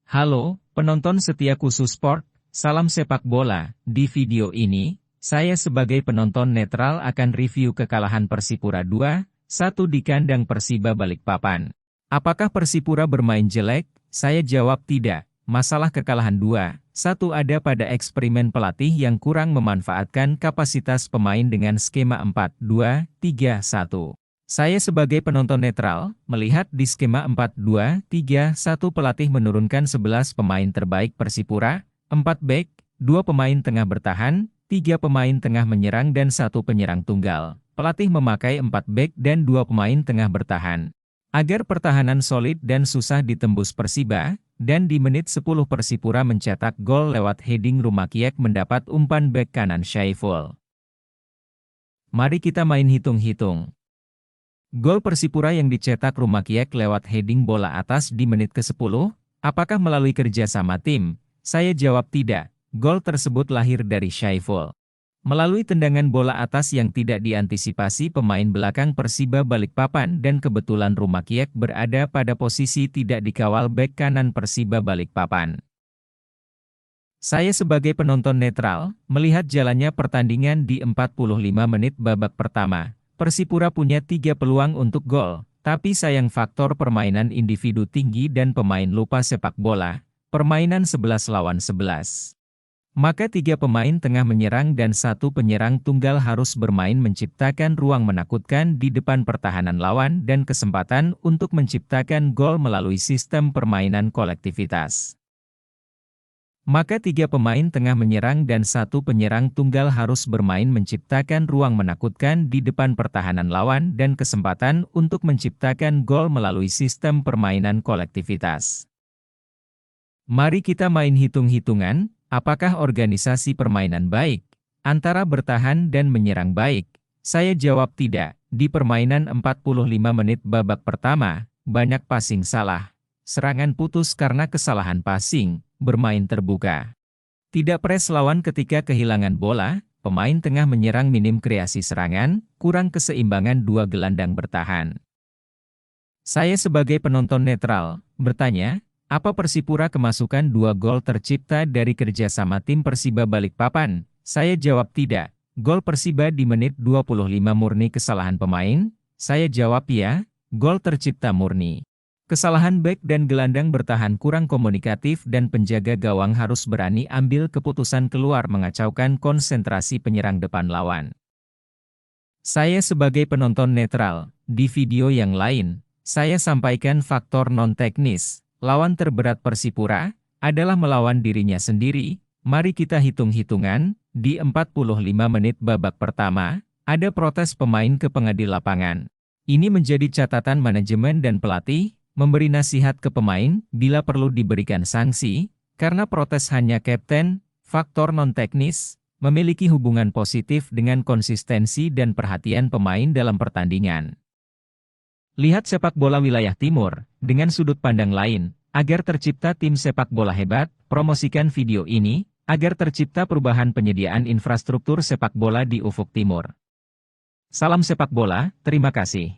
Halo, penonton setia Khusus Sport, salam sepak bola. Di video ini, saya sebagai penonton netral akan review kekalahan Persipura 2-1 di kandang Persiba Balikpapan. Apakah Persipura bermain jelek? Saya jawab tidak. Masalah kekalahan 2-1 ada pada eksperimen pelatih yang kurang memanfaatkan kapasitas pemain dengan skema 4-2-3-1. Saya sebagai penonton netral, melihat di skema 4-2-3-1 pelatih menurunkan 11 pemain terbaik Persipura, 4 bek, 2 pemain tengah bertahan, 3 pemain tengah menyerang dan 1 penyerang tunggal. Pelatih memakai 4 bek dan 2 pemain tengah bertahan. Agar pertahanan solid dan susah ditembus Persiba, dan di menit 10 Persipura mencetak gol lewat heading Rumakiek mendapat umpan bek kanan Syaiful. Mari kita main hitung-hitung. Gol Persipura yang dicetak Rumakiek lewat heading bola atas di menit ke-10, apakah melalui kerja sama tim? Saya jawab tidak, gol tersebut lahir dari Syaiful. Melalui tendangan bola atas yang tidak diantisipasi pemain belakang Persiba Balikpapan dan kebetulan Rumakiek berada pada posisi tidak dikawal bek kanan Persiba Balikpapan. Saya sebagai penonton netral, melihat jalannya pertandingan di 45 menit babak pertama. Persipura punya 3 peluang untuk gol, tapi sayang faktor permainan individu tinggi dan pemain lupa sepak bola, permainan 11 lawan 11. Maka 3 pemain tengah menyerang dan 1 penyerang tunggal harus bermain menciptakan ruang menakutkan di depan pertahanan lawan dan kesempatan untuk menciptakan gol melalui sistem permainan kolektivitas. Maka 3 pemain tengah menyerang dan 1 penyerang tunggal harus bermain menciptakan ruang menakutkan di depan pertahanan lawan dan kesempatan untuk menciptakan gol melalui sistem permainan kolektivitas. Mari kita main hitung-hitungan, apakah organisasi permainan baik? Antara bertahan dan menyerang baik? Saya jawab tidak. Di permainan 45 menit babak pertama, banyak passing salah. Serangan putus karena kesalahan passing, bermain terbuka. Tidak pres lawan ketika kehilangan bola, pemain tengah menyerang minim kreasi serangan, kurang keseimbangan 2 gelandang bertahan. Saya sebagai penonton netral, bertanya, apa Persipura kemasukan 2 gol tercipta dari kerjasama tim Persiba Balikpapan? Saya jawab tidak. Gol Persiba di menit 25 murni kesalahan pemain? Saya jawab ya, gol tercipta murni. Kesalahan bek dan gelandang bertahan kurang komunikatif dan penjaga gawang harus berani ambil keputusan keluar mengacaukan konsentrasi penyerang depan lawan. Saya sebagai penonton netral, di video yang lain, saya sampaikan faktor non-teknis. Lawan terberat Persipura adalah melawan dirinya sendiri. Mari kita hitung-hitungan, di 45 menit babak pertama, ada protes pemain ke pengadil lapangan. Ini menjadi catatan manajemen dan pelatih, memberi nasihat ke pemain, bila perlu diberikan sanksi, karena protes hanya kapten, faktor non-teknis, memiliki hubungan positif dengan konsistensi dan perhatian pemain dalam pertandingan. Lihat sepak bola wilayah timur, dengan sudut pandang lain, agar tercipta tim sepak bola hebat, promosikan video ini, agar tercipta perubahan penyediaan infrastruktur sepak bola di ufuk timur. Salam sepak bola, terima kasih.